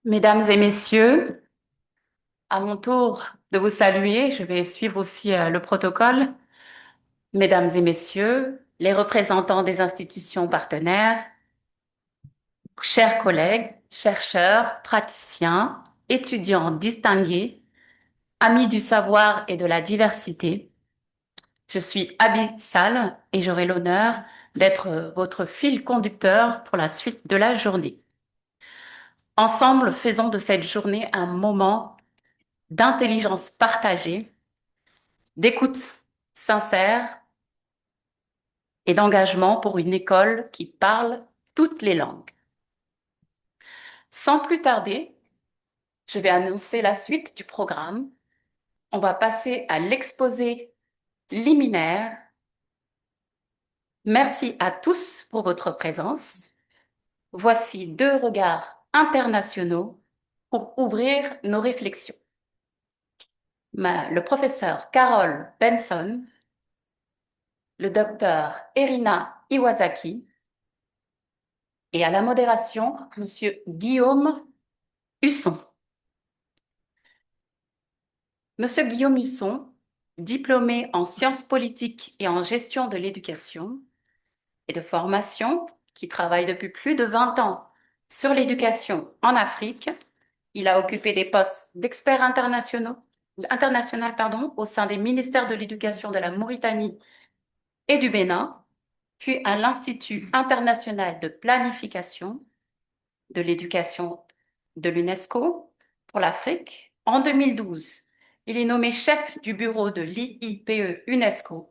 Mesdames et messieurs, à mon tour de vous saluer, je vais suivre aussi le protocole. Mesdames et messieurs, les représentants des institutions partenaires, chers collègues, chercheurs, praticiens, étudiants distingués, amis du savoir et de la diversité, je suis Abyssal et j'aurai l'honneur d'être votre fil conducteur pour la suite de la journée. Ensemble, faisons de cette journée un moment d'intelligence partagée, d'écoute sincère et d'engagement pour une école qui parle toutes les langues. Sans plus tarder, je vais annoncer la suite du programme. On va passer à l'exposé liminaire. Merci à tous pour votre présence. Voici deux regards internationaux pour ouvrir nos réflexions. Le professeur Carol Benson, le docteur Erina Iwasaki et à la modération, Monsieur Guillaume Husson. Monsieur Guillaume Husson, diplômé en sciences politiques et en gestion de l'éducation et de formation, qui travaille depuis plus de 20 ans sur l'éducation en Afrique. Il a occupé des postes d'expert international au sein des ministères de l'Éducation de la Mauritanie et du Bénin, puis à l'Institut international de planification de l'éducation de l'UNESCO pour l'Afrique. En 2012, il est nommé chef du bureau de l'IIPE UNESCO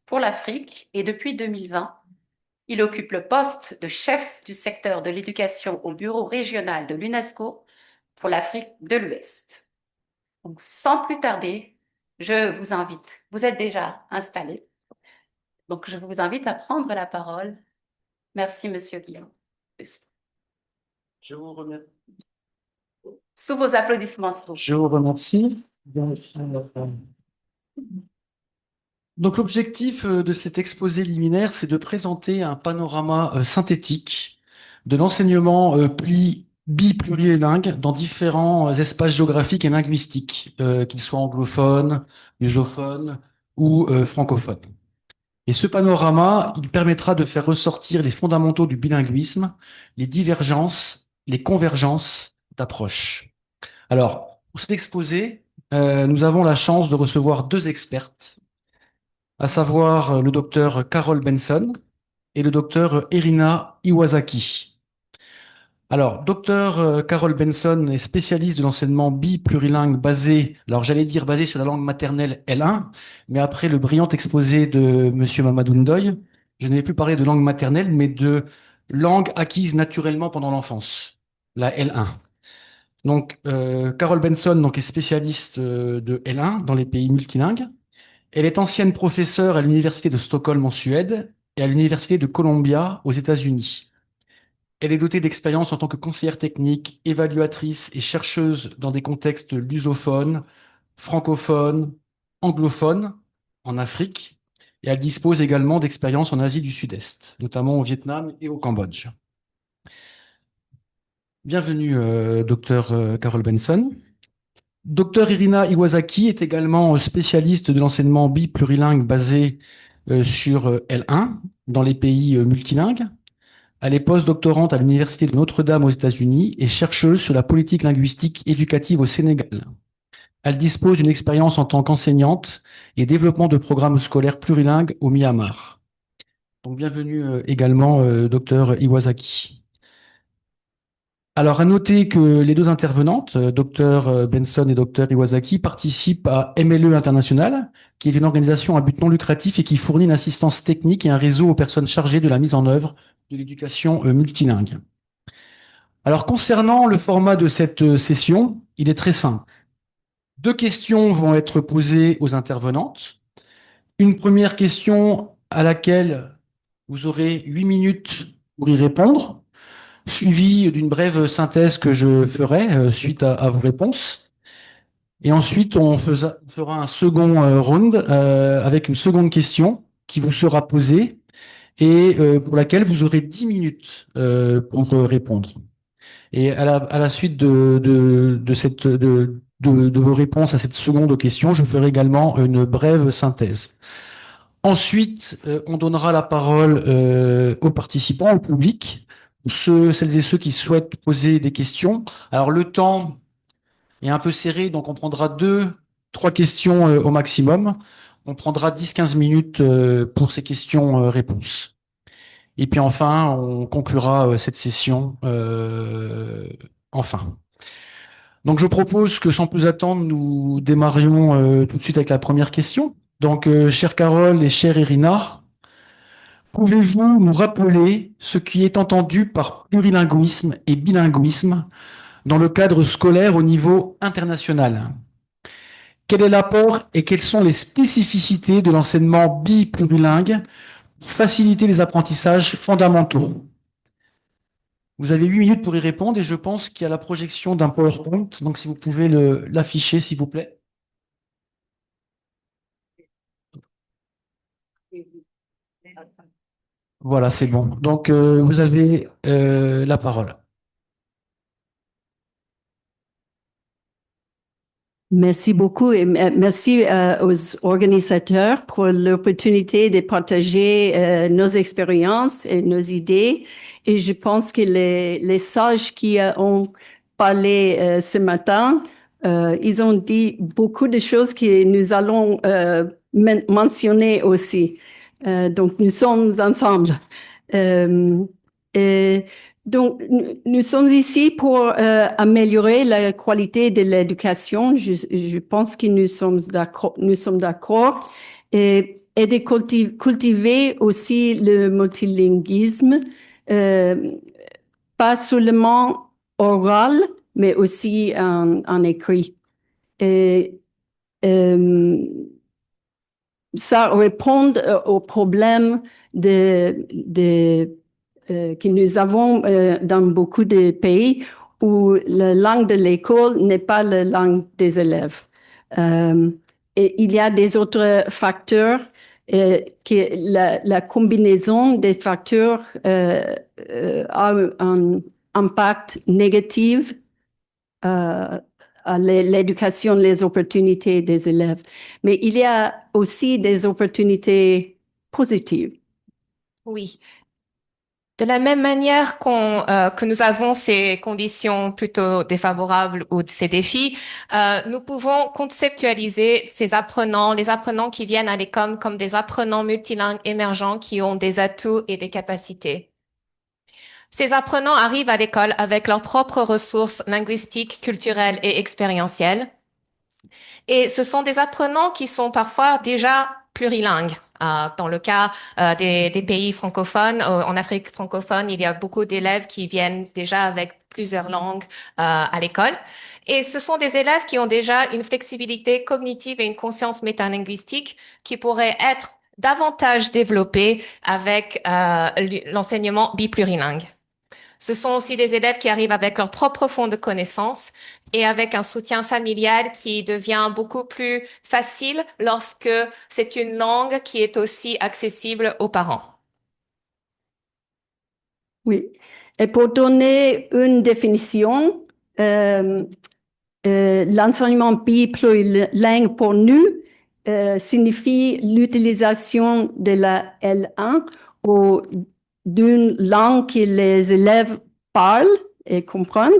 pour l'Afrique et depuis 2020, il occupe le poste de chef du secteur de l'éducation au bureau régional de l'UNESCO pour l'Afrique de l'Ouest. Donc, sans plus tarder, je vous invite, vous êtes déjà installés, donc je vous invite à prendre la parole. Merci, Monsieur Guillaume. Je vous remercie. Sous vos applaudissements, s'il vous plaît. Je vous remercie. Donc, l'objectif de cet exposé liminaire, c'est de présenter un panorama synthétique de l'enseignement biplurilingue dans différents espaces géographiques et linguistiques, qu'ils soient anglophones, lusophones ou francophones. Et ce panorama, il permettra de faire ressortir les fondamentaux du bilinguisme, les divergences, les convergences d'approche. Alors, pour cet exposé, nous avons la chance de recevoir deux expertes, à savoir le docteur Carol Benson et le docteur Erina Iwasaki. Alors, docteur Carol Benson est spécialiste de l'enseignement biplurilingue basé sur la langue maternelle L1, mais après le brillant exposé de monsieur Mamadou Ndoye, je ne vais plus parler de langue maternelle, mais de langue acquise naturellement pendant l'enfance, la L1. Donc, Carol Benson est spécialiste de L1 dans les pays multilingues. Elle est ancienne professeure à l'Université de Stockholm en Suède et à l'Université de Columbia aux États-Unis. Elle est dotée d'expérience en tant que conseillère technique, évaluatrice et chercheuse dans des contextes lusophones, francophones, anglophones en Afrique. Et elle dispose également d'expérience en Asie du Sud-Est, notamment au Vietnam et au Cambodge. Bienvenue, docteur Carol Benson. Docteur Irina Iwasaki est également spécialiste de l'enseignement biplurilingue basé sur L1 dans les pays multilingues. Elle est post-doctorante à l'Université de Notre-Dame aux États-Unis et chercheuse sur la politique linguistique éducative au Sénégal. Elle dispose d'une expérience en tant qu'enseignante et développement de programmes scolaires plurilingues au Myanmar. Donc bienvenue également, docteur Iwasaki. Alors, à noter que les deux intervenantes, Dr Benson et Dr Iwasaki, participent à MLE International, qui est une organisation à but non lucratif et qui fournit une assistance technique et un réseau aux personnes chargées de la mise en œuvre de l'éducation multilingue. Alors, concernant le format de cette session, il est très simple. Deux questions vont être posées aux intervenantes. Une première question à laquelle vous aurez 8 minutes pour y répondre, suivi d'une brève synthèse que je ferai suite à vos réponses. Et ensuite, on fera un second round avec une seconde question qui vous sera posée et pour laquelle vous aurez 10 minutes pour répondre. Et à la suite de vos réponses à cette seconde question, je ferai également une brève synthèse. Ensuite, on donnera la parole aux participants, au public, celles et ceux qui souhaitent poser des questions. Alors, le temps est un peu serré, donc on prendra trois questions au maximum. On prendra 10-15 minutes pour ces questions-réponses. Et puis enfin, on conclura cette session enfin. Donc je propose que sans plus attendre, nous démarrions tout de suite avec la première question. Donc, chère Carole et chère Irina, pouvez-vous nous rappeler ce qui est entendu par plurilinguisme et bilinguisme dans le cadre scolaire au niveau international? Quel est l'apport et quelles sont les spécificités de l'enseignement biplurilingue pour faciliter les apprentissages fondamentaux? Vous avez 8 minutes pour y répondre et je pense qu'il y a la projection d'un PowerPoint. Donc, si vous pouvez l'afficher, s'il vous plaît. Voilà, c'est bon. Donc, vous avez la parole. Merci beaucoup et merci aux organisateurs pour l'opportunité de partager nos expériences et nos idées. Et je pense que les sages qui ont parlé ce matin, ils ont dit beaucoup de choses que nous allons mentionner aussi. Donc, nous sommes ensemble. Euh, et donc, nous sommes ici pour améliorer la qualité de l'éducation. Je pense que nous sommes d'accord. Et de cultiver aussi le multilinguisme, pas seulement oral, mais aussi en écrit. Et ça répond aux problèmes que nous avons dans beaucoup de pays où la langue de l'école n'est pas la langue des élèves. Et il y a des autres facteurs que la combinaison des facteurs a un impact négatif à l'éducation, les opportunités des élèves. Mais il y a aussi des opportunités positives. Oui. De la même manière que nous avons ces conditions plutôt défavorables ou ces défis, nous pouvons conceptualiser ces apprenants, les apprenants qui viennent à l'école comme des apprenants multilingues émergents qui ont des atouts et des capacités. Ces apprenants arrivent à l'école avec leurs propres ressources linguistiques, culturelles et expérientielles. Et ce sont des apprenants qui sont parfois déjà plurilingues. Dans le cas des pays francophones, en Afrique francophone, il y a beaucoup d'élèves qui viennent déjà avec plusieurs langues à l'école. Et ce sont des élèves qui ont déjà une flexibilité cognitive et une conscience métalinguistique qui pourrait être davantage développée avec l'enseignement biplurilingue. Ce sont aussi des élèves qui arrivent avec leur propre fond de connaissances et avec un soutien familial qui devient beaucoup plus facile lorsque c'est une langue qui est aussi accessible aux parents. Oui. Et pour donner une définition, l'enseignement biplurilingue pour nous signifie l'utilisation de la L1 ou d'une langue que les élèves parlent et comprennent.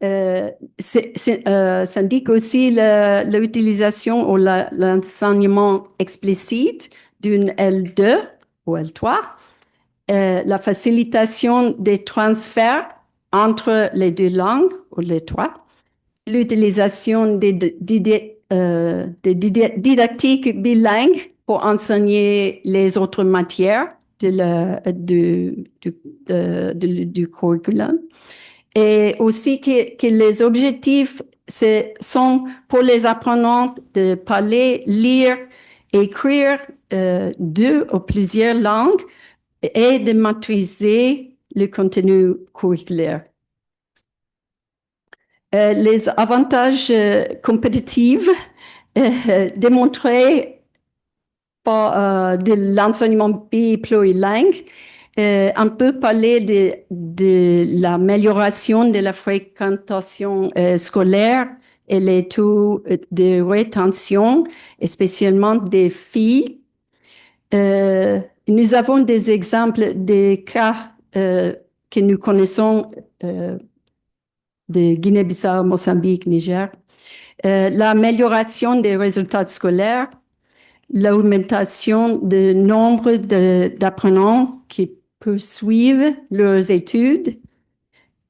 Ça indique aussi l'utilisation ou l'enseignement explicite d'une L2 ou L3, la facilitation des transferts entre les deux langues ou les trois, l'utilisation des didactiques bilingues pour enseigner les autres matières du curriculum. Et aussi que les objectifs sont pour les apprenants de parler, lire, écrire deux ou plusieurs langues et de maîtriser le contenu curriculaire. Les avantages compétitifs démontrés par de l'enseignement biplurilingue on peut parler de l'amélioration de la fréquentation scolaire et les taux de rétention, spécialement des filles. Nous avons des exemples des cas que nous connaissons de Guinée-Bissau, Mozambique, Niger. L'amélioration des résultats scolaires, l'augmentation du nombre d'apprenants qui poursuivent leurs études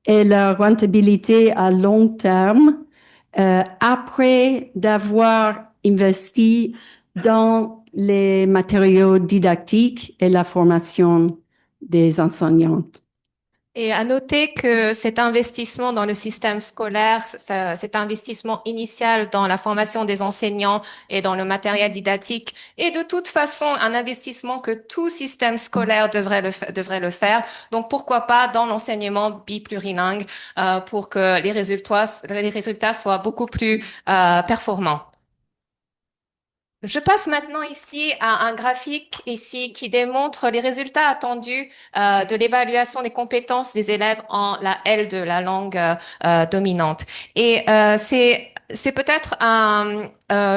et la rentabilité à long terme après d'avoir investi dans les matériaux didactiques et la formation des enseignantes. Et à noter que cet investissement dans le système scolaire, cet investissement initial dans la formation des enseignants et dans le matériel didactique est de toute façon un investissement que tout système scolaire devrait le faire. Donc pourquoi pas dans l'enseignement biplurilingue pour que les résultats soient beaucoup plus performants. Je passe maintenant ici à un graphique ici qui démontre les résultats attendus de l'évaluation des compétences des élèves en la L2, la langue dominante. Et c'est peut-être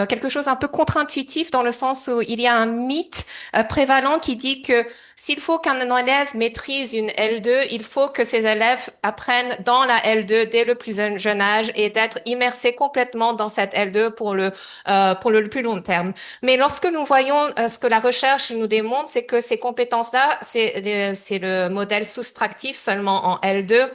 quelque chose un peu contre-intuitif dans le sens où il y a un mythe prévalent qui dit que s'il faut qu'un élève maîtrise une L2, il faut que ces élèves apprennent dans la L2 dès le plus jeune âge et d'être immersés complètement dans cette L2 pour le plus long terme. Mais lorsque nous voyons ce que la recherche nous démontre, c'est que ces compétences-là, c'est le modèle soustractif seulement en L2,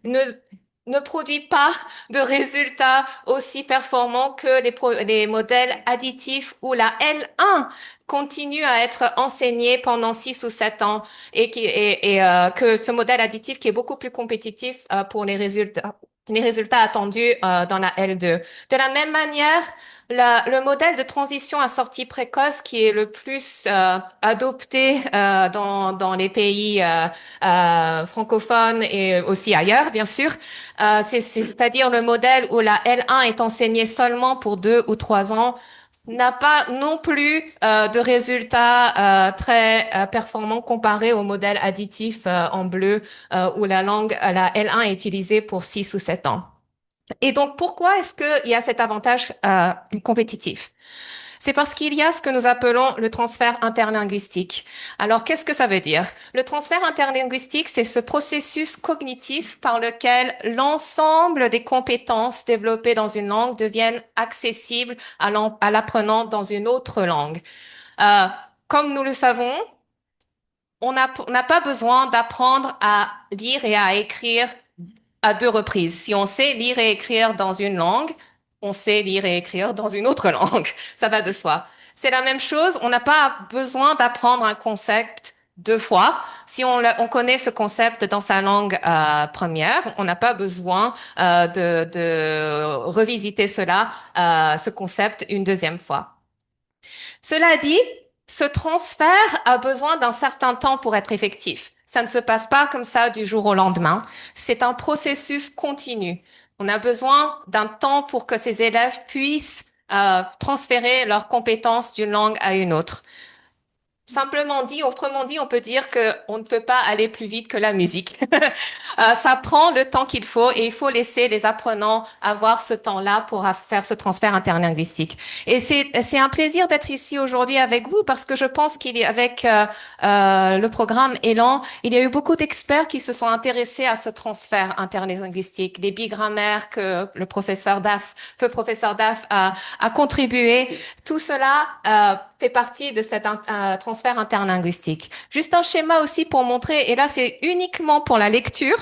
ne produit pas de résultats aussi performants que les modèles additifs où la L1 continue à être enseigné pendant 6 ou 7 ans et que ce modèle additif qui est beaucoup plus compétitif pour les résultats attendus dans la L2. De la même manière, le modèle de transition à sortie précoce qui est le plus adopté dans les pays francophones et aussi ailleurs, bien sûr, c'est-à-dire le modèle où la L1 est enseignée seulement pour 2 ou 3 ans, n'a pas non plus de résultats très performants comparés au modèle additif en bleu où la L1 est utilisée pour 6 ou 7 ans. Et donc, pourquoi est-ce qu'il y a cet avantage compétitif? C'est parce qu'il y a ce que nous appelons le transfert interlinguistique. Alors, qu'est-ce que ça veut dire? Le transfert interlinguistique, c'est ce processus cognitif par lequel l'ensemble des compétences développées dans une langue deviennent accessibles à l'apprenant dans une autre langue. Comme nous le savons, on n'a pas besoin d'apprendre à lire et à écrire à 2 reprises. Si on sait lire et écrire dans une langue, on sait lire et écrire dans une autre langue. Ça va de soi. C'est la même chose. On n'a pas besoin d'apprendre un concept 2 fois. Si on connaît ce concept dans sa langue première, on n'a pas besoin de revisiter ce concept une deuxième fois. Cela dit, ce transfert a besoin d'un certain temps pour être effectif. Ça ne se passe pas comme ça du jour au lendemain. C'est un processus continu. On a besoin d'un temps pour que ces élèves puissent transférer leurs compétences d'une langue à une autre. Autrement dit, on peut dire qu'on ne peut pas aller plus vite que la musique. Ça prend le temps qu'il faut et il faut laisser les apprenants avoir ce temps-là pour faire ce transfert interlinguistique. Et c'est un plaisir d'être ici aujourd'hui avec vous parce que je pense avec le programme Élan, il y a eu beaucoup d'experts qui se sont intéressés à ce transfert interlinguistique, les bigrammaires que le professeur Daff a contribué. Tout cela fait partie de cet transfert interlinguistique. Juste un schéma aussi pour montrer, et là c'est uniquement pour la lecture.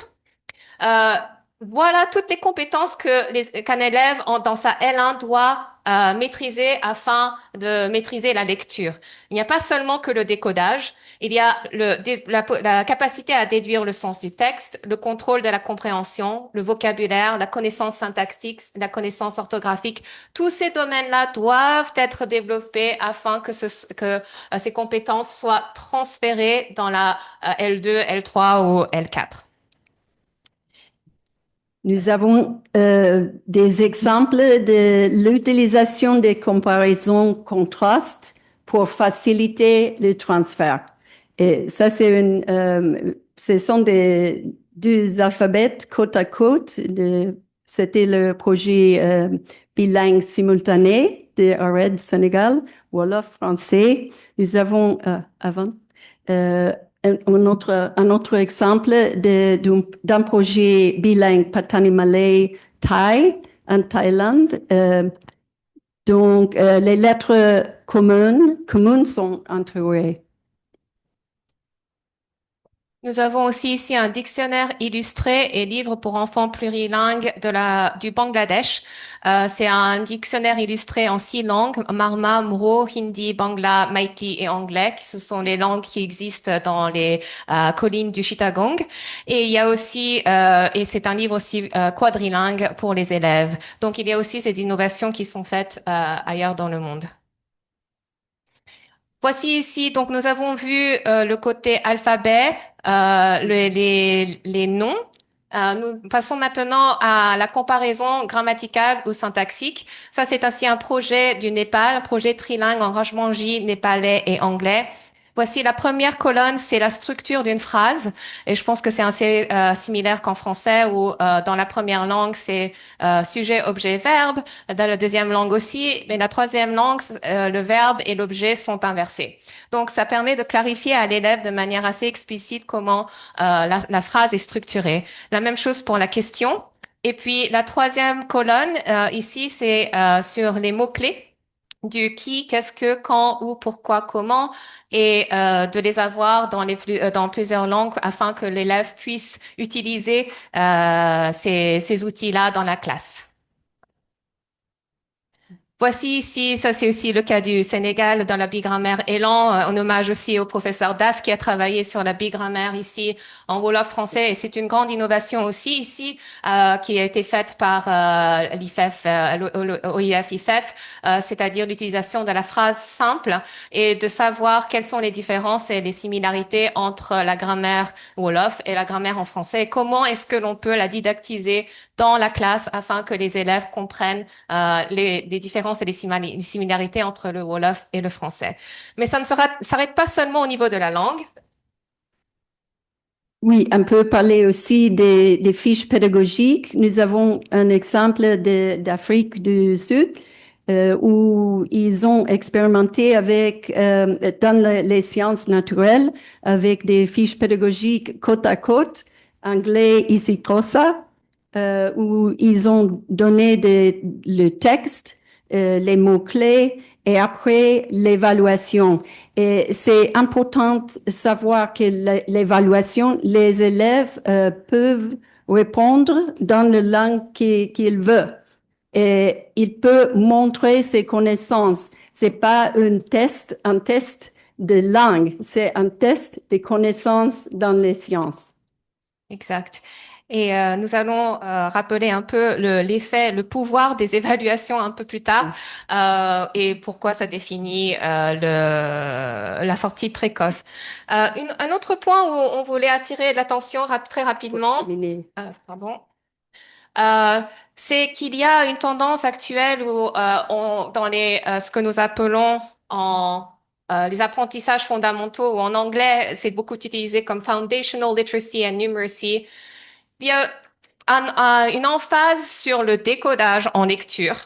Voilà toutes les compétences qu'un élève dans sa L1 doit maîtriser afin de maîtriser la lecture. Il n'y a pas seulement que le décodage, il y a la capacité à déduire le sens du texte, le contrôle de la compréhension, le vocabulaire, la connaissance syntaxique, la connaissance orthographique. Tous ces domaines-là doivent être développés afin que ces compétences soient transférées dans la L2, L3 ou L4. Nous avons des exemples de l'utilisation des comparaisons contrastes pour faciliter le transfert. Et ça, ce sont deux alphabets côte à côte. C'était le projet bilingue simultané de ARED Sénégal, Wolof français. Nous avons avant un autre exemple d'un projet bilingue Patani Malay Thai en Thaïlande. Donc, les lettres communes sont entourées. Nous avons aussi ici un dictionnaire illustré et livre pour enfants plurilingues du Bangladesh. C'est un dictionnaire illustré en 6 langues, Marma, Mro, Hindi, Bangla, Maiti et anglais. Ce sont les langues qui existent dans les collines du Chittagong. Et il y a aussi, et c'est un livre aussi quadrilingue pour les élèves. Donc il y a aussi ces innovations qui sont faites ailleurs dans le monde. Voici ici, donc nous avons vu le côté alphabet, les noms. Nous passons maintenant à la comparaison grammaticale ou syntaxique. Ça, c'est ainsi un projet du Népal, un projet trilingue en Rajmangji, népalais et anglais. Voici la première colonne, c'est la structure d'une phrase. Et je pense que c'est assez similaire qu'en français où dans la première langue, c'est sujet, objet, verbe. Dans la deuxième langue aussi. Mais la troisième langue, le verbe et l'objet sont inversés. Donc, ça permet de clarifier à l'élève de manière assez explicite comment la phrase est structurée. La même chose pour la question. Et puis, la troisième colonne, ici, c'est sur les mots-clés du qui, qu'est-ce que, quand, où, pourquoi, comment, et de les avoir dans plusieurs langues afin que l'élève puisse utiliser ces outils-là dans la classe. Voici ici, ça c'est aussi le cas du Sénégal dans la bigrammaire Élan, en hommage aussi au professeur Daf qui a travaillé sur la bigrammaire ici en Wolof français. Et c'est une grande innovation aussi ici qui a été faite par l'IFEF, l'OIF IFEF, c'est-à-dire l'utilisation de la phrase simple et de savoir quelles sont les différences et les similarités entre la grammaire Wolof et la grammaire en français. Et comment est-ce que l'on peut la didactiser dans la classe afin que les élèves comprennent les différences et les similarités entre le Wolof et le français. Mais ça ne s'arrête pas seulement au niveau de la langue. Oui, on peut parler aussi des fiches pédagogiques. Nous avons un exemple d'Afrique du Sud où ils ont expérimenté dans les sciences naturelles avec des fiches pédagogiques côte à côte, anglais ici Xhosa, où ils ont donné le texte, les mots-clés et après l'évaluation. Et c'est important de savoir que l'évaluation, les élèves peuvent répondre dans la langue qu'ils veulent. Et il peut montrer ses connaissances. C'est pas un test de langue, c'est un test de connaissances dans les sciences. Exact. Et nous allons rappeler un peu l'effet, le pouvoir des évaluations un peu plus tard et pourquoi ça définit la sortie précoce. Un autre point où on voulait attirer l'attention très rapidement, pardon, c'est qu'il y a une tendance actuelle où dans ce que nous appelons les apprentissages fondamentaux, ou en anglais, c'est beaucoup utilisé comme foundational literacy and numeracy. Il y a une emphase sur le décodage en lecture,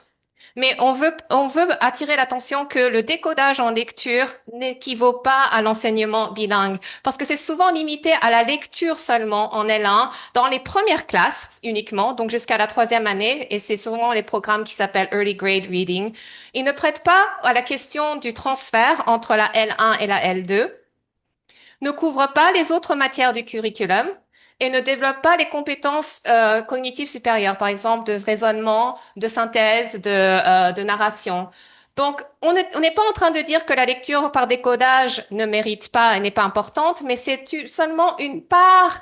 mais on veut attirer l'attention que le décodage en lecture n'équivaut pas à l'enseignement bilingue, parce que c'est souvent limité à la lecture seulement en L1, dans les premières classes uniquement, donc jusqu'à la 3e année, et c'est souvent les programmes qui s'appellent Early Grade Reading. Ils ne prêtent pas à la question du transfert entre la L1 et la L2, ne couvrent pas les autres matières du curriculum, et ne développe pas les compétences cognitives supérieures, par exemple de raisonnement, de synthèse, de narration. Donc, on n'est pas en train de dire que la lecture par décodage ne mérite pas et n'est pas importante, mais c'est seulement une part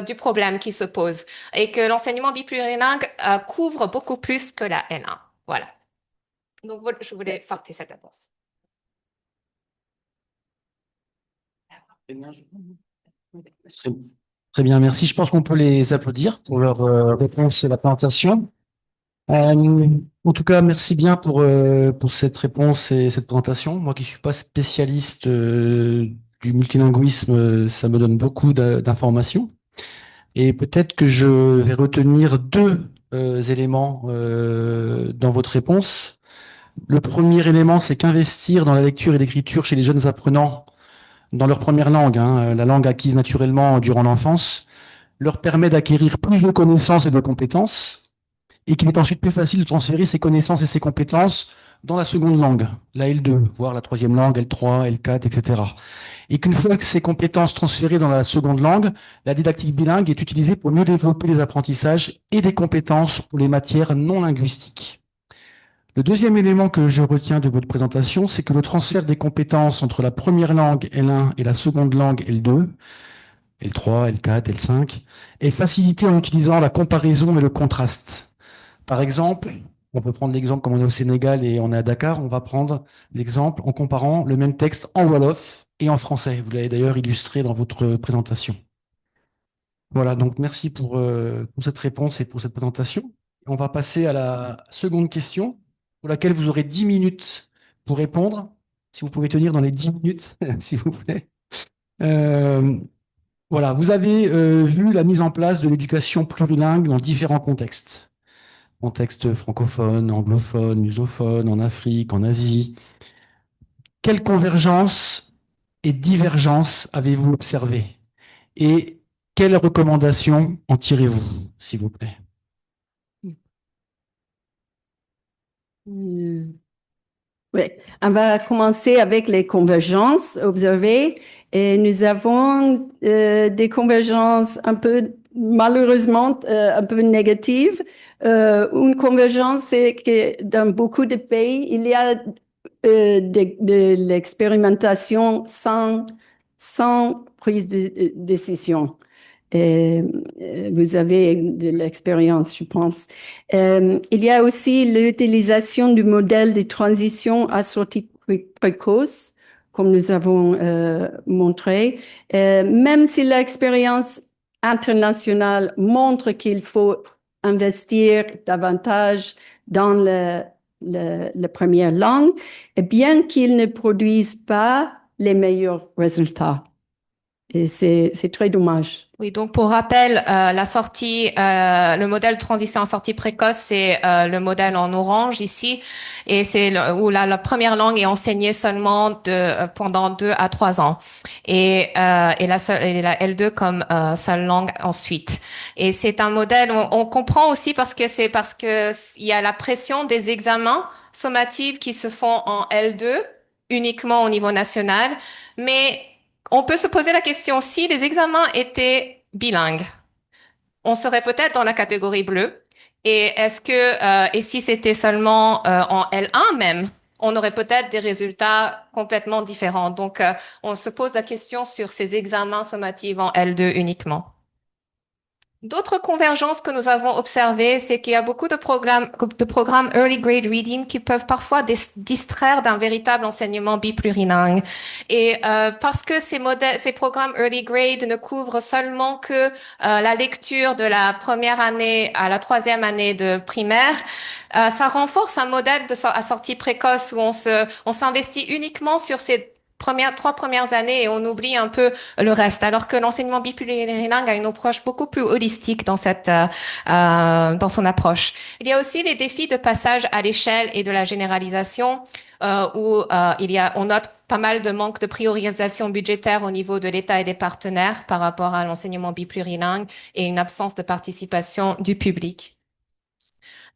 du problème qui se pose et que l'enseignement biplurilingue couvre beaucoup plus que la L1. Voilà. Donc, je voulais porter cette réponse. Très bien, merci. Je pense qu'on peut les applaudir pour leur réponse à la présentation. En tout cas, merci bien pour cette réponse et cette présentation. Moi qui suis pas spécialiste du multilinguisme, ça me donne beaucoup d'informations. Et peut-être que je vais retenir deux éléments dans votre réponse. Le premier élément, c'est qu'investir dans la lecture et l'écriture chez les jeunes apprenants dans leur première langue, hein, la langue acquise naturellement durant l'enfance, leur permet d'acquérir plus de connaissances et de compétences, et qu'il est ensuite plus facile de transférer ces connaissances et ces compétences dans la seconde langue, la L2, voire la troisième langue, L3, L4, etc. Et qu'une fois que ces compétences transférées dans la seconde langue, la didactique bilingue est utilisée pour mieux développer les apprentissages et des compétences pour les matières non linguistiques. Le deuxième élément que je retiens de votre présentation, c'est que le transfert des compétences entre la première langue L1 et la seconde langue L2, L3, L4, L5, est facilité en utilisant la comparaison et le contraste. Par exemple, on peut prendre l'exemple comme on est au Sénégal et on est à Dakar, on va prendre l'exemple en comparant le même texte en Wolof et en français. Vous l'avez d'ailleurs illustré dans votre présentation. Voilà, donc merci pour cette réponse et pour cette présentation. On va passer à la seconde question, pour laquelle vous aurez 10 minutes pour répondre. Si vous pouvez tenir dans les 10 minutes, s'il vous plaît. Euh, voilà, vous avez vu la mise en place de l'éducation plurilingue dans différents contextes. Contexte francophone, anglophone, lusophone, en Afrique, en Asie. Quelle convergence et divergence avez-vous observées? Et quelles recommandations en tirez-vous, s'il vous plaît? Oui, on va commencer avec les convergences observées. Et nous avons des convergences un peu, malheureusement, un peu négatives. Une convergence, c'est que dans beaucoup de pays, il y a de l'expérimentation sans prise de décision. Vous avez de l'expérience, je pense. Il y a aussi l'utilisation du modèle de transition à sortie précoce, comme nous avons montré. Même si l'expérience internationale montre qu'il faut investir davantage dans la première langue, et bien qu'il ne produise pas les meilleurs résultats. Et c'est très dommage. Oui, donc pour rappel, la sortie, le modèle transition en sortie précoce, c'est le modèle en orange ici, et c'est où la première langue est enseignée seulement pendant 2 à 3 ans, et la L2 comme seule langue ensuite. Et c'est un modèle, on comprend aussi parce que il y a la pression des examens sommatifs qui se font en L2 uniquement au niveau national, mais on peut se poser la question, si les examens étaient bilingues, on serait peut-être dans la catégorie bleue. Et et si c'était seulement en L1 même, on aurait peut-être des résultats complètement différents. Donc, on se pose la question sur ces examens sommatifs en L2 uniquement. D'autres convergences que nous avons observées, c'est qu'il y a beaucoup de programmes early grade reading qui peuvent parfois distraire d'un véritable enseignement biplurilingue. Et parce que ces programmes early grade ne couvrent seulement que la lecture de la première année à la troisième année de primaire, ça renforce un modèle à sortie précoce où on s'investit uniquement sur ces 3 premières années et on oublie un peu le reste, alors que l'enseignement biplurilingue a une approche beaucoup plus holistique dans dans son approche. Il y a aussi les défis de passage à l'échelle et de la généralisation, où on note pas mal de manque de priorisation budgétaire au niveau de l'État et des partenaires par rapport à l'enseignement biplurilingue et une absence de participation du public.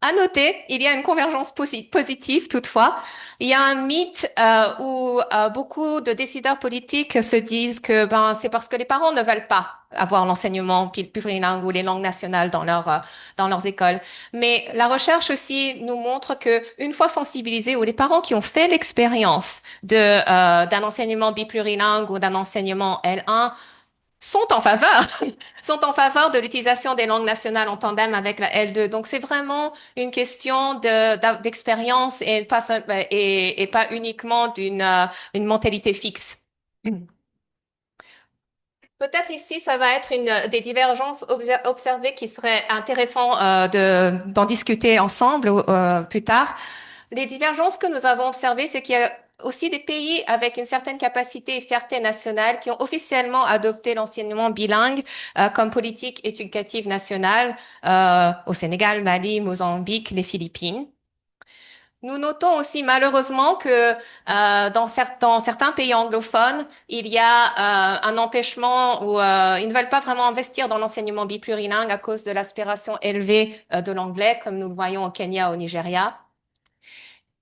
À noter, il y a une convergence positive toutefois. Il y a un mythe où beaucoup de décideurs politiques se disent que c'est parce que les parents ne veulent pas avoir l'enseignement plurilingue ou les langues nationales dans leurs écoles. Mais la recherche aussi nous montre que une fois sensibilisés, ou les parents qui ont fait l'expérience d'un enseignement biplurilingue ou d'un enseignement L1 sont en faveur de l'utilisation des langues nationales en tandem avec la L2. Donc, c'est vraiment une question d'expérience et pas uniquement une mentalité fixe. Peut-être ici, ça va être des divergences observées qui seraient intéressantes d'en discuter ensemble plus tard. Les divergences que nous avons observées, c'est qu'il y a aussi des pays avec une certaine capacité et fierté nationale qui ont officiellement adopté l'enseignement bilingue comme politique éducative nationale au Sénégal, Mali, Mozambique, les Philippines. Nous notons aussi malheureusement que dans certains pays anglophones, il y a un empêchement où ils ne veulent pas vraiment investir dans l'enseignement biplurilingue à cause de l'aspiration élevée de l'anglais, comme nous le voyons au Kenya, au Nigeria.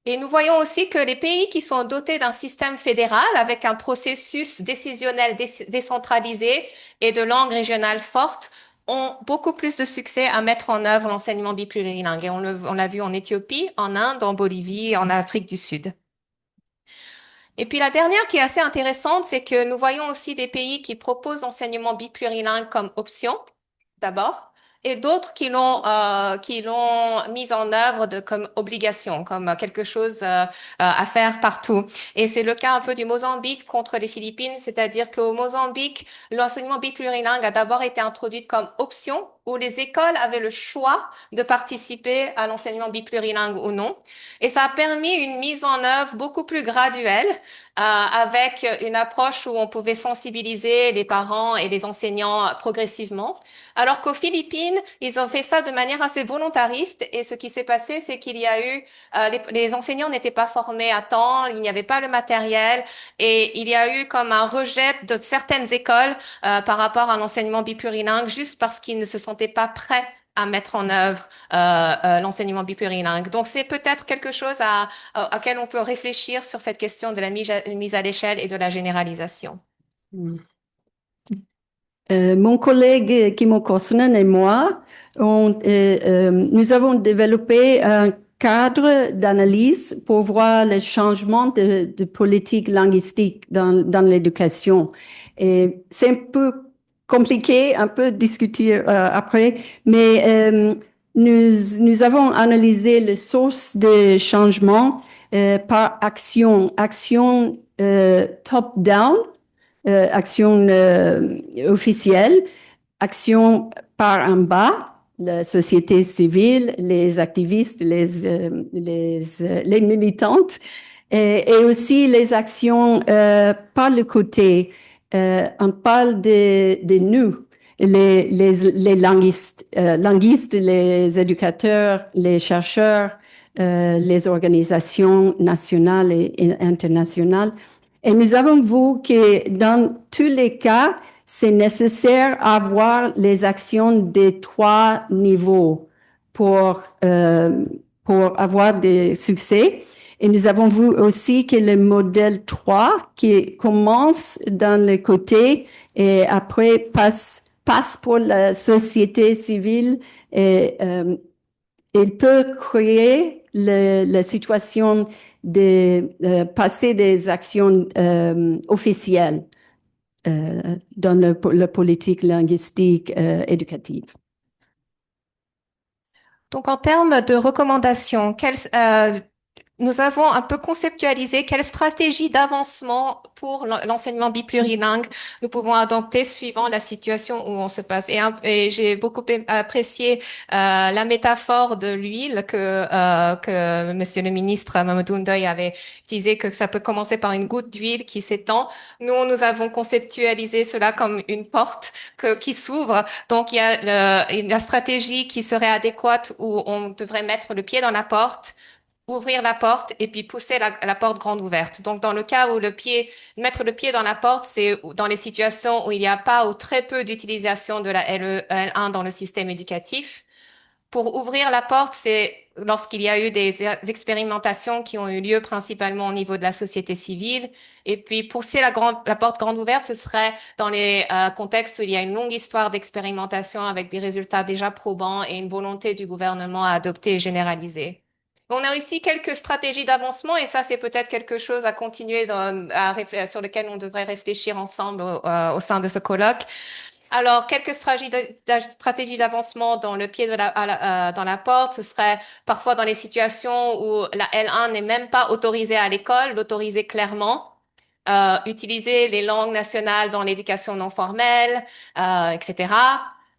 Et nous voyons aussi que les pays qui sont dotés d'un système fédéral avec un processus décisionnel décentralisé et de langue régionale forte ont beaucoup plus de succès à mettre en œuvre l'enseignement biplurilingue. Et on l'a vu en Éthiopie, en Inde, en Bolivie, en Afrique du Sud. Et puis la dernière qui est assez intéressante, c'est que nous voyons aussi des pays qui proposent l'enseignement biplurilingue comme option, d'abord, et d'autres qui l'ont mise en œuvre comme obligation, comme quelque chose à faire partout. Et c'est le cas un peu du Mozambique contre les Philippines, c'est-à-dire qu'au Mozambique, l'enseignement biplurilingue a d'abord été introduit comme option, où les écoles avaient le choix de participer à l'enseignement biplurilingue ou non. Et ça a permis une mise en œuvre beaucoup plus graduelle, avec une approche où on pouvait sensibiliser les parents et les enseignants progressivement. Alors qu'aux Philippines, ils ont fait ça de manière assez volontariste et ce qui s'est passé, c'est qu'il y a eu, les enseignants n'étaient pas formés à temps, il n'y avait pas le matériel et il y a eu comme un rejet de certaines écoles par rapport à l'enseignement biplurilingue juste parce qu'ils ne se sentaient pas prêts à mettre en œuvre l'enseignement biplurilingue. Donc c'est peut-être quelque chose auquel on peut réfléchir sur cette question de la mise à l'échelle et de la généralisation. Mon collègue Kimmo Kosonen et moi, nous avons développé un cadre d'analyse pour voir les changements de politique linguistique dans l'éducation. Et c'est un peu compliqué, un peu discuter après, mais nous avons analysé les sources de changements par action top-down, action officielle, action par en bas, la société civile, les activistes, les militantes, et aussi les actions par le côté. On parle de nous, les linguistes, les éducateurs, les chercheurs, les organisations nationales et internationales. Et nous avons vu que dans tous les cas, c'est nécessaire d'avoir les actions des 3 niveaux pour avoir des succès. Et nous avons vu aussi que le modèle 3, qui commence dans le côté et après passe pour la société civile, et il peut créer la situation de passer des actions officielles dans la politique linguistique éducative. Donc, en termes de recommandations, nous avons un peu conceptualisé quelle stratégie d'avancement pour l'enseignement biplurilingue nous pouvons adopter suivant la situation où on se passe. Et j'ai beaucoup apprécié la métaphore de l'huile que Monsieur le ministre Mamadou Ndoye avait utilisé, que ça peut commencer par une goutte d'huile qui s'étend. Nous avons conceptualisé cela comme une porte qui s'ouvre. Donc, il y a la stratégie qui serait adéquate où on devrait mettre le pied dans la porte, ouvrir la porte et puis pousser la porte grande ouverte. Donc, dans le cas où mettre le pied dans la porte, c'est dans les situations où il n'y a pas ou très peu d'utilisation de la LE, L1 dans le système éducatif. Pour ouvrir la porte, c'est lorsqu'il y a eu des expérimentations qui ont eu lieu principalement au niveau de la société civile. Et puis, pousser la porte grande ouverte, ce serait dans les contextes où il y a une longue histoire d'expérimentation avec des résultats déjà probants et une volonté du gouvernement à adopter et généraliser. On a aussi quelques stratégies d'avancement et ça, c'est peut-être quelque chose à continuer sur lequel on devrait réfléchir ensemble au sein de ce colloque. Alors, quelques stratégies d'avancement dans le pied dans la porte, ce serait parfois dans les situations où la L1 n'est même pas autorisée à l'école, l'autoriser clairement. Utiliser les langues nationales dans l'éducation non formelle, etc.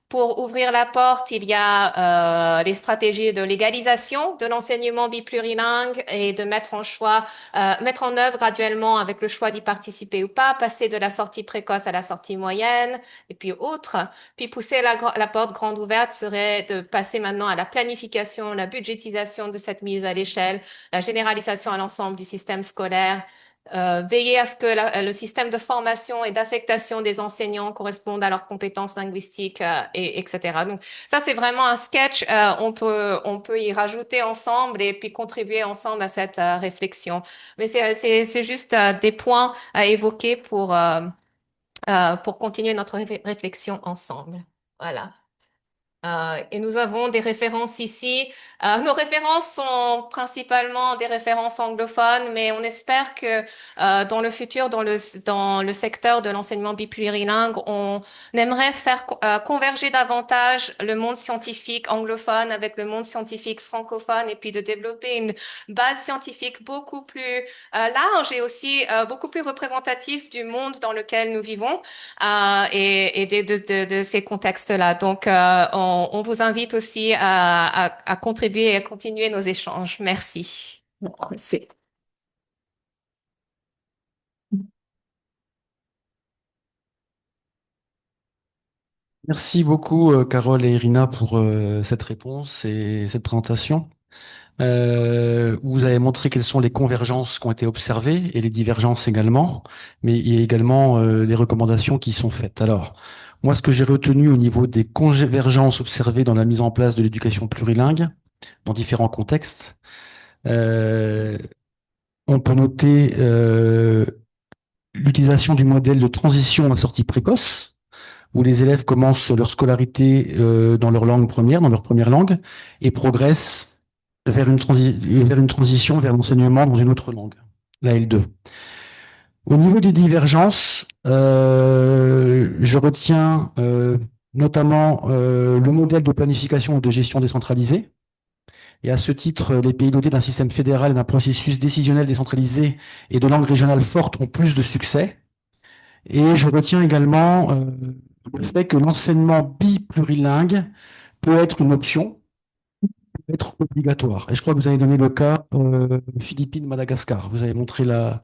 Pour ouvrir la porte, il y a les stratégies de légalisation de l'enseignement biplurilingue et de mettre en œuvre graduellement avec le choix d'y participer ou pas, passer de la sortie précoce à la sortie moyenne et puis autres. Puis pousser la porte grande ouverte serait de passer maintenant à la planification, la budgétisation de cette mise à l'échelle, la généralisation à l'ensemble du système scolaire. Veiller à ce que le système de formation et d'affectation des enseignants corresponde à leurs compétences linguistiques, etc. Donc ça, c'est vraiment un sketch. On peut y rajouter ensemble et puis contribuer ensemble à cette réflexion. Mais c'est juste des points à évoquer pour continuer notre réflexion ensemble. Voilà. Et nous avons des références ici. Nos références sont principalement des références anglophones, mais on espère que dans le futur, dans le secteur de l'enseignement biplurilingue, on aimerait faire converger davantage le monde scientifique anglophone avec le monde scientifique francophone et puis de développer une base scientifique beaucoup plus large et aussi beaucoup plus représentative du monde dans lequel nous vivons et de ces contextes-là. Donc, on vous invite aussi à contribuer et à continuer nos échanges. Merci. C'est- Merci beaucoup, Carole et Irina, pour cette réponse et cette présentation. Vous avez montré quelles sont les convergences qui ont été observées et les divergences également, mais il y a également les recommandations qui sont faites. Alors, moi, ce que j'ai retenu au niveau des convergences observées dans la mise en place de l'éducation plurilingue, dans différents contextes, euh, on peut noter l'utilisation du modèle de transition à sortie précoce, où les élèves commencent leur scolarité dans leur langue première, dans leur première langue, et progressent vers une transition vers l'enseignement dans une autre langue, la L2. Au niveau des divergences, je retiens notamment le modèle de planification et de gestion décentralisée. Et à ce titre, les pays dotés d'un système fédéral et d'un processus décisionnel décentralisé et de langue régionale forte ont plus de succès. Et je retiens également le fait que l'enseignement biplurilingue peut être une option, peut être obligatoire. Et je crois que vous avez donné le cas Philippines-Madagascar. Vous avez montré la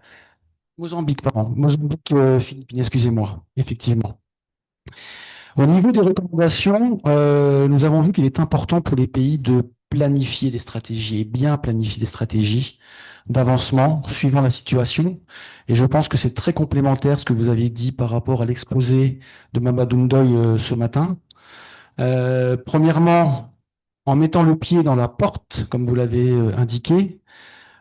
Mozambique, pardon. Mozambique, Philippines, excusez-moi, effectivement. Au niveau des recommandations, nous avons vu qu'il est important pour les pays de planifier des stratégies et bien planifier des stratégies d'avancement suivant la situation. Et je pense que c'est très complémentaire ce que vous avez dit par rapport à l'exposé de Mamadou Ndoye ce matin. Premièrement, en mettant le pied dans la porte, comme vous l'avez indiqué,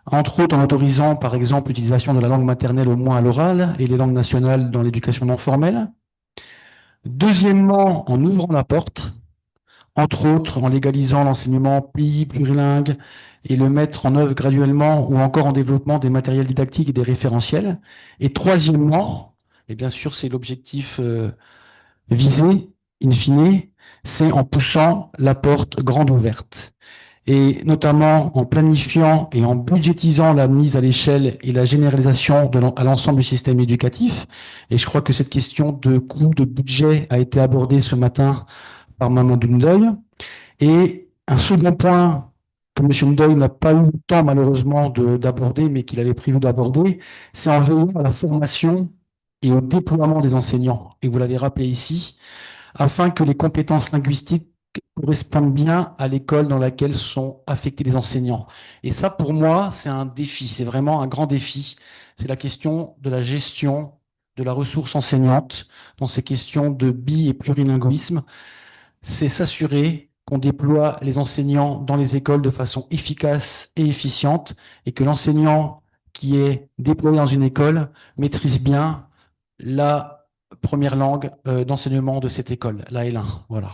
entre autres en autorisant par exemple l'utilisation de la langue maternelle au moins à l'oral et les langues nationales dans l'éducation non formelle. Deuxièmement, en ouvrant la porte, entre autres en légalisant l'enseignement plurilingue et le mettre en œuvre graduellement ou encore en développement des matériels didactiques et des référentiels. Et troisièmement, et bien sûr c'est l'objectif visé, in fine, c'est en poussant la porte grande ouverte. Et notamment en planifiant et en budgétisant la mise à l'échelle et la généralisation à l'ensemble du système éducatif. Et je crois que cette question de coût, de budget a été abordée ce matin par Mamadou Ndoye. Et un second point que M. Ndoye n'a pas eu le temps malheureusement d'aborder, mais qu'il avait prévu d'aborder, c'est en veillant à la formation et au déploiement des enseignants. Et vous l'avez rappelé ici, afin que les compétences linguistiques correspondent bien à l'école dans laquelle sont affectés les enseignants. Et ça, pour moi, c'est un défi, c'est vraiment un grand défi. C'est la question de la gestion de la ressource enseignante dans ces questions de et plurilinguisme. C'est s'assurer qu'on déploie les enseignants dans les écoles de façon efficace et efficiente et que l'enseignant qui est déployé dans une école maîtrise bien la première langue d'enseignement de cette école, la L1. Voilà.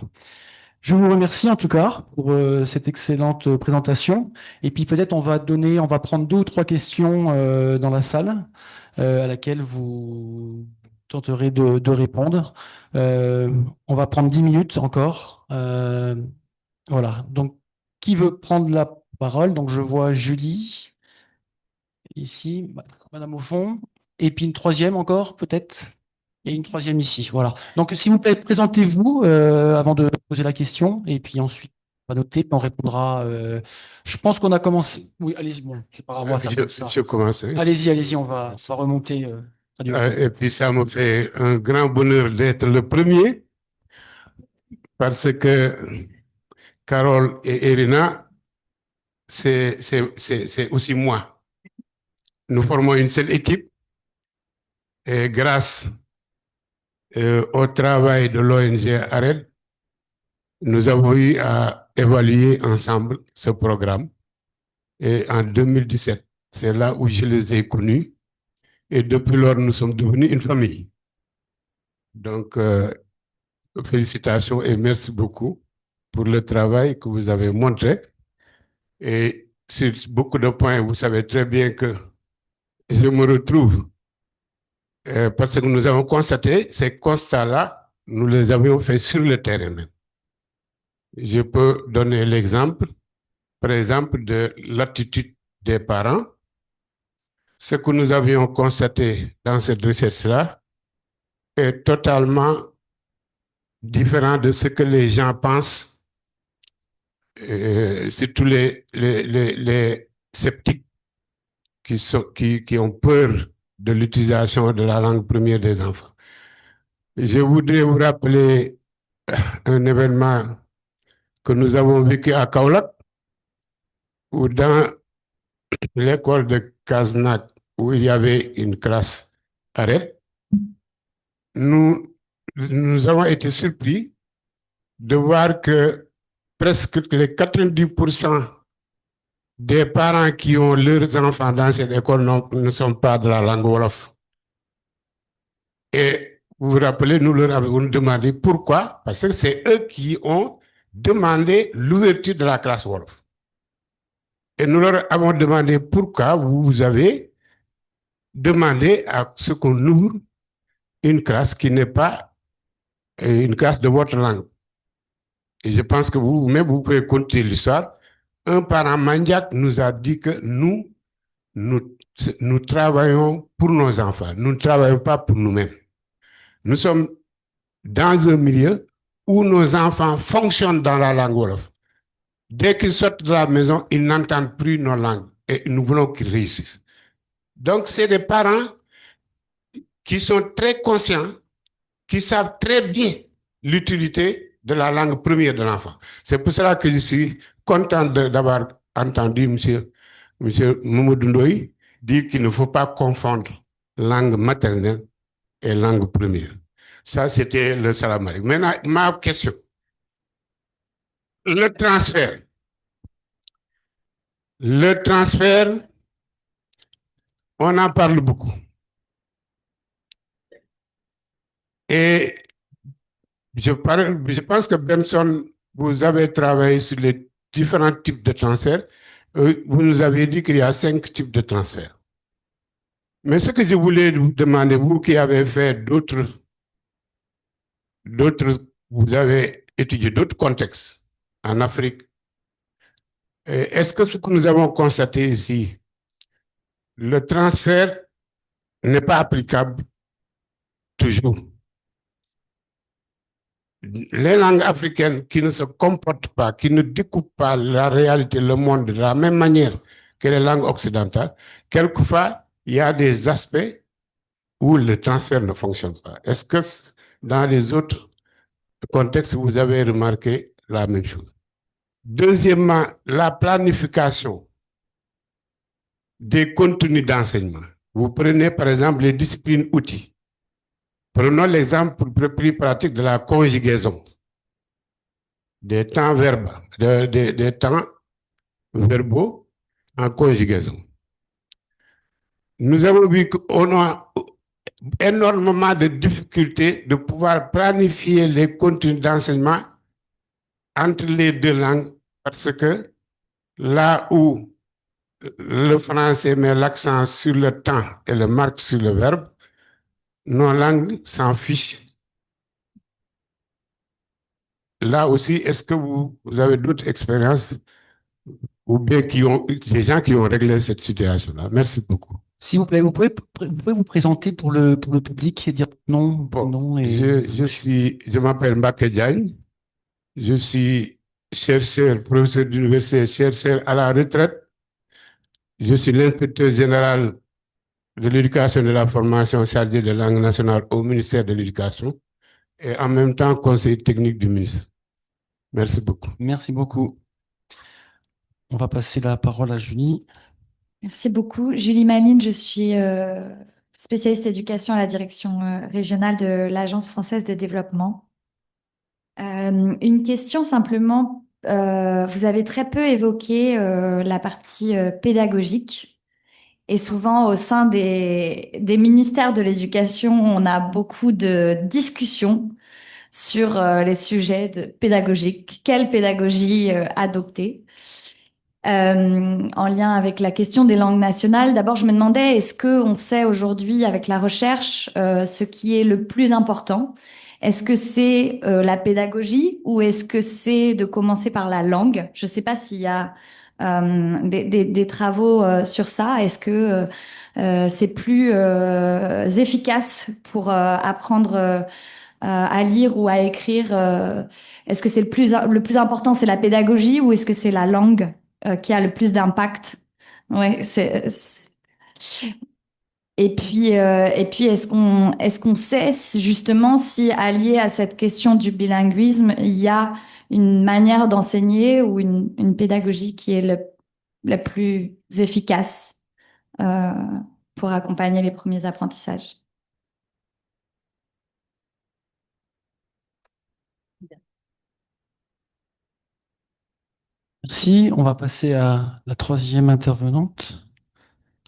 Je vous remercie en tout cas pour cette excellente présentation. Et puis peut-être on va prendre 2 ou 3 questions dans la salle à laquelle vous tenterez de répondre. On va prendre 10 minutes encore. Voilà. Donc, qui veut prendre la parole? Donc, je vois Julie ici, Madame au fond, et puis une troisième encore peut-être, et une troisième ici. Voilà. Donc, s'il vous plaît, présentez-vous avant de poser la question et puis ensuite on va noter, puis on répondra. Je pense qu'on a commencé. Oui, allez-y, bon, c'est pas grave, on va faire comme ça. Je commence. Allez-y, on va remonter. Et puis ça me fait un grand bonheur d'être le premier parce que Carole et Irina, c'est aussi moi. Nous formons une seule équipe et grâce au travail de l'ONG ARED, nous avons eu à évaluer ensemble ce programme. Et en 2017, c'est là où je les ai connus. Et depuis lors, nous sommes devenus une famille. Donc, félicitations et merci beaucoup pour le travail que vous avez montré. Et sur beaucoup de points, vous savez très bien que je me retrouve parce que nous avons constaté ces constats-là, nous les avions fait sur le terrain même. Je peux donner l'exemple, par exemple, de l'attitude des parents. Ce que nous avions constaté dans cette recherche-là est totalement différent de ce que les gens pensent, surtout les sceptiques qui ont peur de l'utilisation de la langue première des enfants. Je voudrais vous rappeler un événement que nous avons vécu à Kaolack, où dans l'école de Kasnack, où il y avait une classe arrêt, nous avons été surpris de voir que presque les 90% des parents qui ont leurs enfants dans cette école ne sont pas de la langue Wolof. Et vous vous rappelez, nous leur avons demandé pourquoi, parce que c'est eux qui ont demandé l'ouverture de la classe Wolof. Et nous leur avons demandé pourquoi vous avez demandé à ce qu'on ouvre une classe qui n'est pas une classe de votre langue. Et je pense que vous-même, vous pouvez continuer l'histoire. Un parent mandiaque nous a dit que nous travaillons pour nos enfants. Nous ne travaillons pas pour nous-mêmes. Nous sommes dans un milieu où nos enfants fonctionnent dans la langue Wolof. Dès qu'ils sortent de la maison, ils n'entendent plus nos langues. Et nous voulons qu'ils réussissent. Donc, c'est des parents qui sont très conscients, qui savent très bien l'utilité de la langue première de l'enfant. C'est pour cela que je suis content d'avoir entendu M. Mamadou Ndoye dire qu'il ne faut pas confondre langue maternelle et langue première. Ça, c'était le salam alaikum. Maintenant, ma question. Le transfert, on en parle beaucoup. Et je pense que Benson, vous avez travaillé sur les différents types de transferts. Vous nous avez dit qu'il y a 5 types de transferts. Mais ce que je voulais vous demander, vous qui avez fait vous avez étudié d'autres contextes en Afrique, est-ce que ce que nous avons constaté ici, le transfert n'est pas applicable toujours? Les langues africaines qui ne se comportent pas, qui ne découpent pas la réalité, le monde de la même manière que les langues occidentales, quelquefois, il y a des aspects où le transfert ne fonctionne pas. Est-ce que dans les autres contextes, vous avez remarqué la même chose? Deuxièmement, la planification des contenus d'enseignement. Vous prenez par exemple les disciplines outils. Prenons l'exemple plus pratique de la conjugaison, des temps verbaux, des temps verbaux en conjugaison. Nous avons vu qu'on a énormément de difficultés de pouvoir planifier les contenus d'enseignement entre les deux langues parce que là où le français met l'accent sur le temps et le marque sur le verbe, nos langues s'en fichent. Là aussi, est-ce que vous avez d'autres expériences ou bien des gens qui ont réglé cette situation-là? Merci beaucoup. S'il vous plaît, vous pouvez vous présenter pour le public et dire non, Bon, non et... je m'appelle Mbake Diagne. Je suis chercheur, professeur d'université, chercheur à la retraite. Je suis l'inspecteur général de l'éducation et de la formation chargé de langue nationale au ministère de l'Éducation et en même temps conseiller technique du ministre. Merci beaucoup. Merci beaucoup. On va passer la parole à Julie. Merci beaucoup. Julie Maline, je suis spécialiste éducation à la direction régionale de l'Agence française de développement. Une question simplement, vous avez très peu évoqué la partie pédagogique et souvent au sein des ministères de l'éducation, on a beaucoup de discussions sur les sujets pédagogiques. Quelle pédagogie adopter? En lien avec la question des langues nationales, d'abord je me demandais, est-ce qu'on sait aujourd'hui avec la recherche ce qui est le plus important? Est-ce que c'est la pédagogie ou est-ce que c'est de commencer par la langue? Je ne sais pas s'il y a des travaux sur ça. Est-ce que c'est plus efficace pour apprendre à lire ou à écrire? Est-ce que c'est le plus important, c'est la pédagogie ou est-ce que c'est la langue qui a le plus d'impact? Ouais, et puis est-ce qu'on sait justement si allié à cette question du bilinguisme, il y a une manière d'enseigner ou une pédagogie qui est la plus efficace euh, pour accompagner les premiers apprentissages? Merci. On va passer à la troisième intervenante.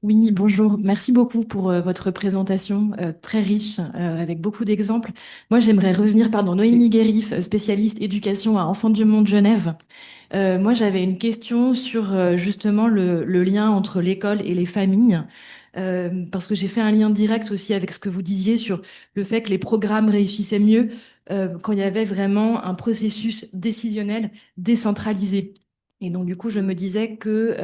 Oui, bonjour. Merci beaucoup pour votre présentation très riche, avec beaucoup d'exemples. Moi, j'aimerais revenir, pardon, Noémie Guérif, spécialiste éducation à Enfants du Monde Genève. Moi, j'avais une question sur justement le lien entre l'école et les familles, parce que j'ai fait un lien direct aussi avec ce que vous disiez sur le fait que les programmes réussissaient mieux quand il y avait vraiment un processus décisionnel décentralisé. Et donc, du coup, je me disais que